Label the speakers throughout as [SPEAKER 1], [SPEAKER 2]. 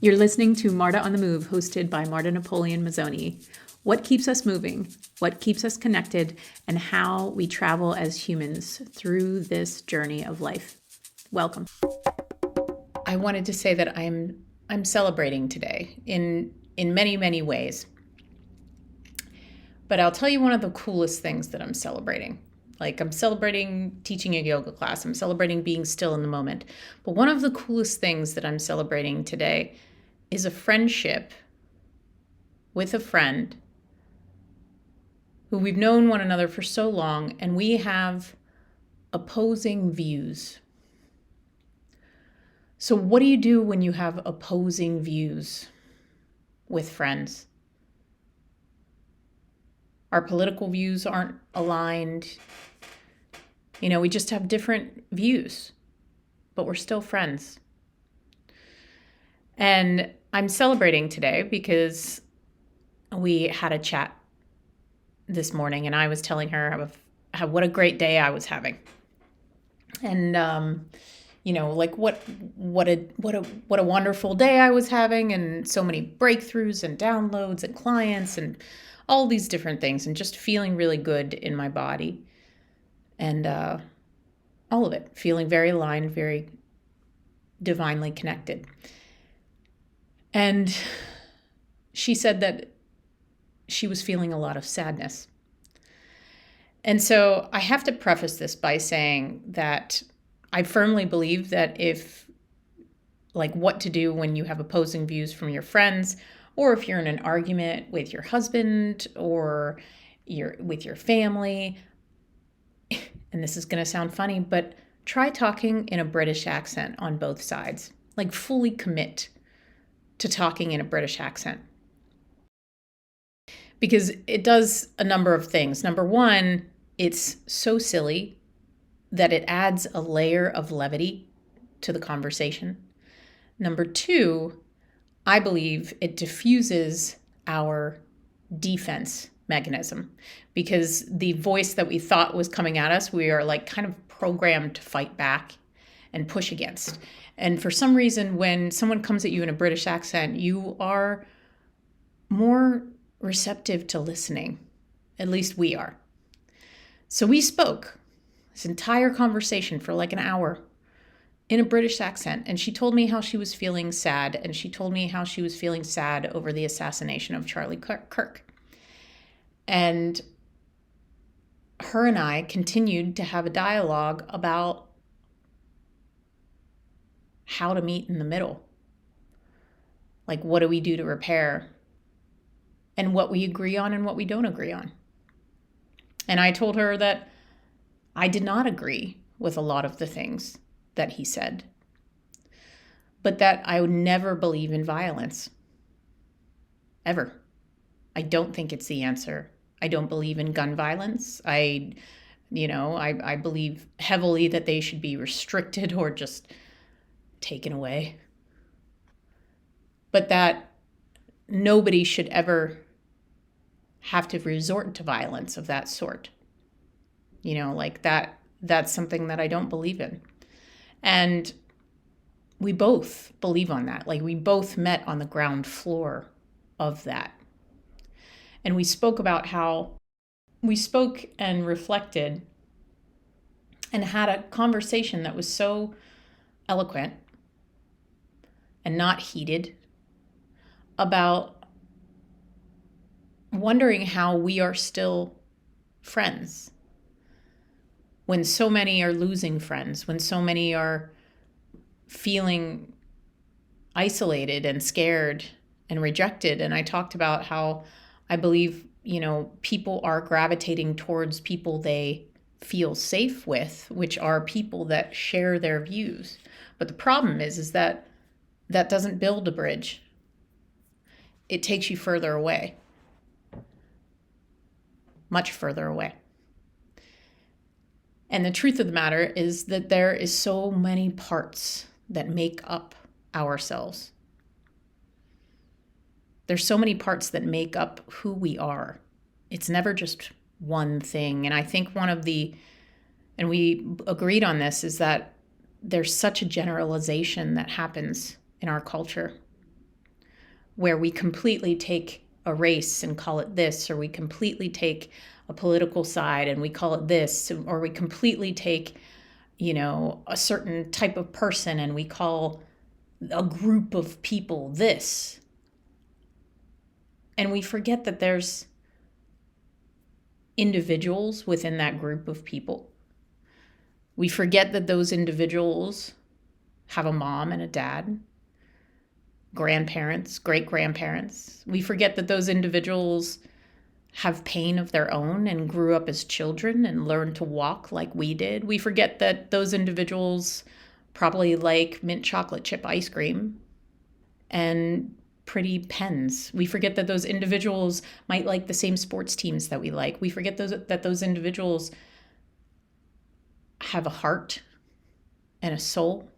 [SPEAKER 1] You're listening to Marta on the Move, hosted by Marta Napoleon Mazzoni. What keeps us moving, what keeps us connected, and how we travel as humans through this journey of life. Welcome. I wanted to say that I'm celebrating today in many, many ways. But I'll tell you one of the coolest things that I'm celebrating. Like, I'm celebrating teaching a yoga class. I'm celebrating being still in the moment. But one of the coolest things that I'm celebrating today is a friendship with a friend who we've known one another for so long, and we have opposing views. So what do you do when you have opposing views with friends? Our political views aren't aligned. We just have different views, but we're still friends. And I'm celebrating today because we had a chat this morning, and I was telling her what a great day I was having. And like what a wonderful day I was having, and so many breakthroughs and downloads and clients and all these different things, and just feeling really good in my body. And all of it, feeling very aligned, very divinely connected. And she said that she was feeling a lot of sadness. And so I have to preface this by saying that I firmly believe that what to do when you have opposing views from your friends, or if you're in an argument with your husband or with your family. And this is going to sound funny, but try talking in a British accent on both sides. Like, fully commit to talking in a British accent. Because it does a number of things. Number one, it's so silly that it adds a layer of levity to the conversation. Number two, I believe it diffuses our defense mechanism, because the voice that we thought was coming at us, we are kind of programmed to fight back and push against. And for some reason, when someone comes at you in a British accent, you are more receptive to listening. At least we are. So we spoke this entire conversation for an hour in a British accent, and she told me how she was feeling sad, and she told me how she was feeling sad over the assassination of Charlie Kirk. And her and I continued to have a dialogue about how to meet in the middle. What do we do to repair? And what we agree on and what we don't agree on. And I told her that I did not agree with a lot of the things that he said, but that I would never believe in violence. Ever. I don't think it's the answer. I don't believe in gun violence. I believe heavily that they should be restricted or just taken away. But that nobody should ever have to resort to violence of that sort. That's something that I don't believe in. And we both believe on that. We both met on the ground floor of that. And we spoke about how we spoke and reflected and had a conversation that was so eloquent and not heated about wondering how we are still friends when so many are losing friends, when so many are feeling isolated and scared and rejected. And I talked about how I believe, people are gravitating towards people they feel safe with, which are people that share their views. But the problem is that doesn't build a bridge. It takes you further away. Much further away. And the truth of the matter is that there is so many parts that make up ourselves. There's so many parts that make up who we are. It's never just one thing. And I think and we agreed on this, is that there's such a generalization that happens in our culture. where we completely take a race and call it this, or we completely take a political side and we call it this, or we completely take, a certain type of person and we call a group of people this. And we forget that there's individuals within that group of people. We forget that those individuals have a mom and a dad, grandparents, great grandparents. We forget that those individuals have pain of their own and grew up as children and learned to walk like we did. We forget that those individuals probably like mint chocolate chip ice cream and pretty pens. We forget that those individuals might like the same sports teams that we like. We forget that those individuals have a heart and a soul.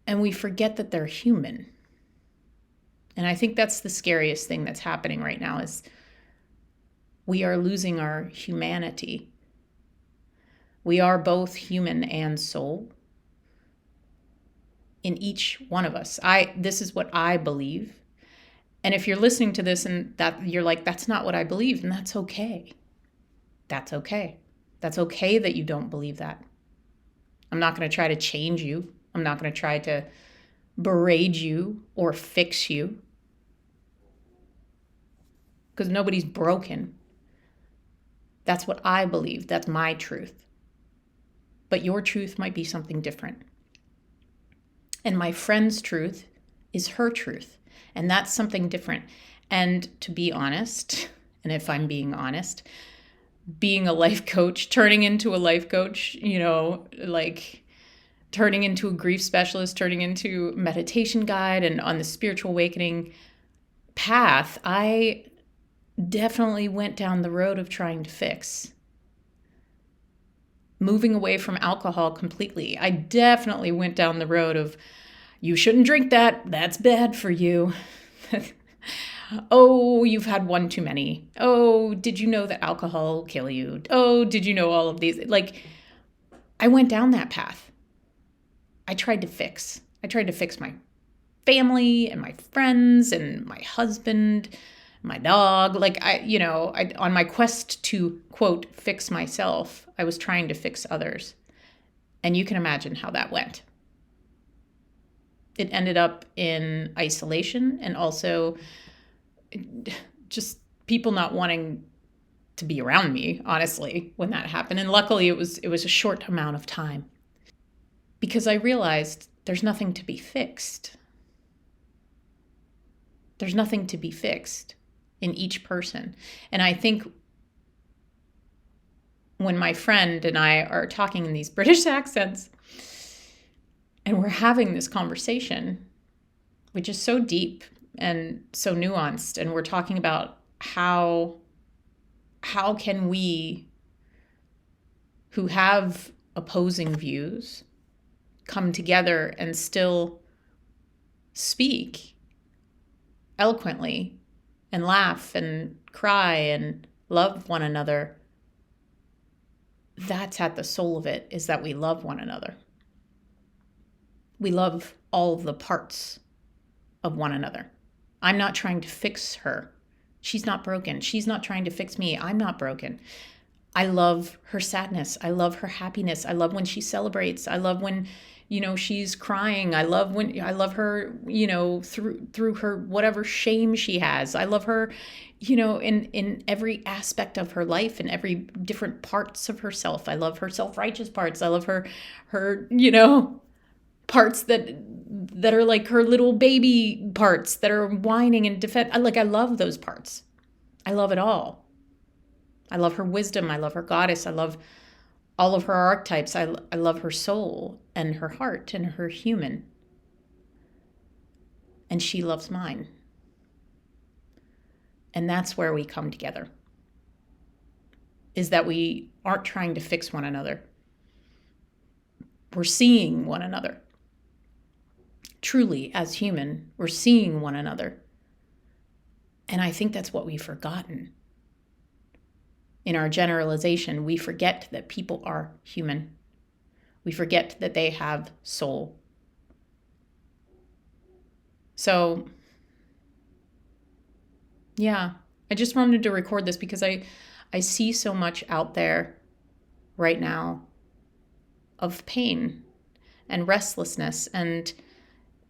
[SPEAKER 1] And we forget that they're human. And I think that's the scariest thing that's happening right now is we are losing our humanity. We are both human and soul in each one of us. This is what I believe. And if you're listening to this and that you're like, that's not what I believe, and that's okay. That's okay. That's okay that you don't believe that. I'm not going to try to change you. I'm not going to try to berate you or fix you. Because nobody's broken. That's what I believe. That's my truth. But your truth might be something different. And my friend's truth is her truth. And that's something different. And to be honest, and if I'm being honest, being a life coach, turning into a life coach, like turning into a grief specialist, turning into a meditation guide, and on the spiritual awakening path, I definitely went down the road of trying to fix. Moving away from alcohol completely. I definitely went down the road of, you shouldn't drink that. That's bad for you. Oh, you've had one too many. Oh, did you know that alcohol will kill you? Oh, did you know all of these? Like, I went down that path. I tried to fix. I tried to fix my family and my friends and my husband, my dog. Like, I on my quest to, quote, fix myself, I was trying to fix others. And you can imagine how that went. It ended up in isolation and also just people not wanting to be around me, honestly, when that happened. And luckily it was a short amount of time because I realized there's nothing to be fixed. There's nothing to be fixed in each person. And I think when my friend and I are talking in these British accents and we're having this conversation, which is so deep and so nuanced, and we're talking about how can we who have opposing views come together and still speak eloquently and laugh and cry and love one another. That's at the soul of it, is that we love one another. We love all of the parts of one another. I'm not trying to fix her. She's not broken. She's not trying to fix me. I'm not broken. I love her sadness. I love her happiness. I love when she celebrates. I love when, she's crying. I love her, through her whatever shame she has. I love her, in every aspect of her life and every different parts of herself. I love her self-righteous parts. I love her, parts that are like her little baby parts that are whining and defend. I love those parts. I love it all. I love her wisdom. I love her goddess. I love all of her archetypes. I love her soul and her heart and her human. And she loves mine. And that's where we come together. Is that we aren't trying to fix one another. We're seeing one another. Truly, as human, we're seeing one another. And I think that's what we've forgotten. In our generalization, we forget that people are human. We forget that they have soul. So Yeah. I just wanted to record this because I see so much out there right now of pain and restlessness, and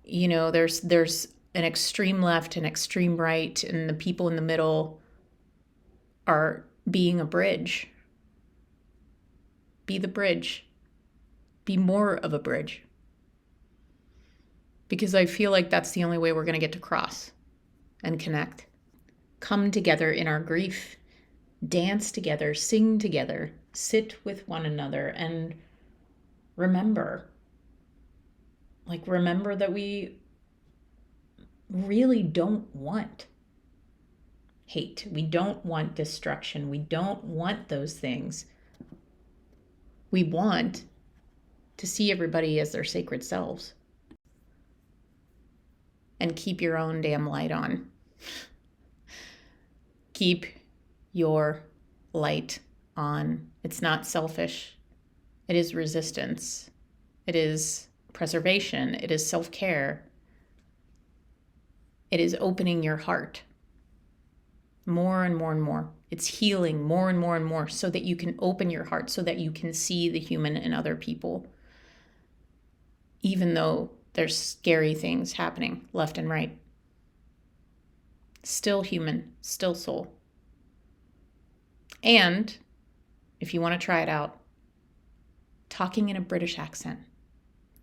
[SPEAKER 1] there's an extreme left and extreme right, and the people in the middle are being a bridge. Be the bridge. Be more of a bridge. Because I feel like that's the only way we're going to get to cross and connect. Come together in our grief, dance together, sing together, sit with one another, and remember that we really don't want hate. We don't want destruction. We don't want those things. We want to see everybody as their sacred selves. And keep your own damn light on. Keep your light on. It's not selfish. It is resistance. It is preservation. It is self-care. It is opening your heart more and more and more. It's healing more and more and more so that you can open your heart, so that you can see the human in other people, even though there's scary things happening left and right. Still human, still soul. And if you want to try it out, talking in a British accent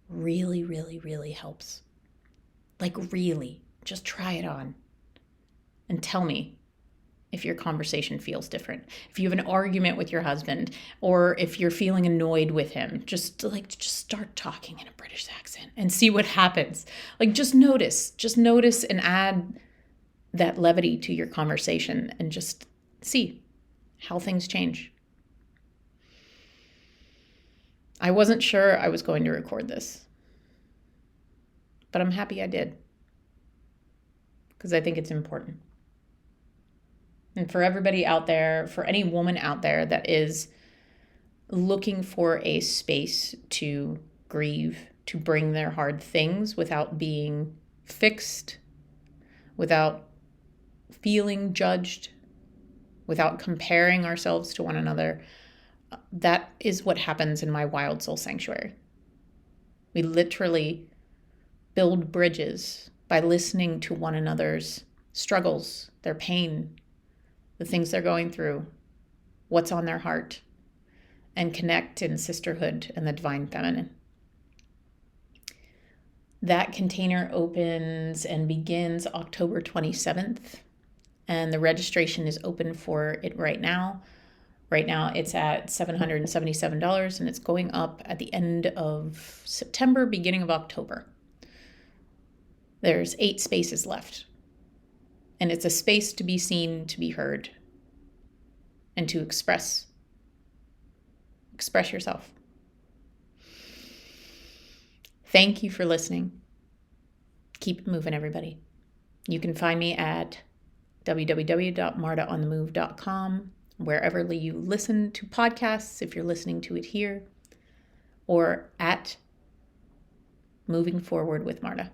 [SPEAKER 1] really, really, really helps. Like really, just try it on and tell me if your conversation feels different. If you have an argument with your husband, or if you're feeling annoyed with him, just start talking in a British accent and see what happens. Like just notice and add that levity to your conversation and just see how things change. I wasn't sure I was going to record this, but I'm happy I did, because I think it's important. And for everybody out there, for any woman out there that is looking for a space to grieve, to bring their hard things without being fixed, without feeling judged, without comparing ourselves to one another, that is what happens in my Wild Soul Sanctuary. We literally build bridges by listening to one another's struggles, their pain, the things they're going through, what's on their heart, and connect in sisterhood and the divine feminine. That container opens and begins October 27th, and the registration is open for it right now. Right now it's at $777, and it's going up at the end of September, beginning of October. There's 8 spaces left. And it's a space to be seen, to be heard, and to express yourself. Thank you for listening. Keep it moving, everybody. You can find me at www.martaonthemove.com, wherever you listen to podcasts, if you're listening to it here, or at Moving Forward with Marta.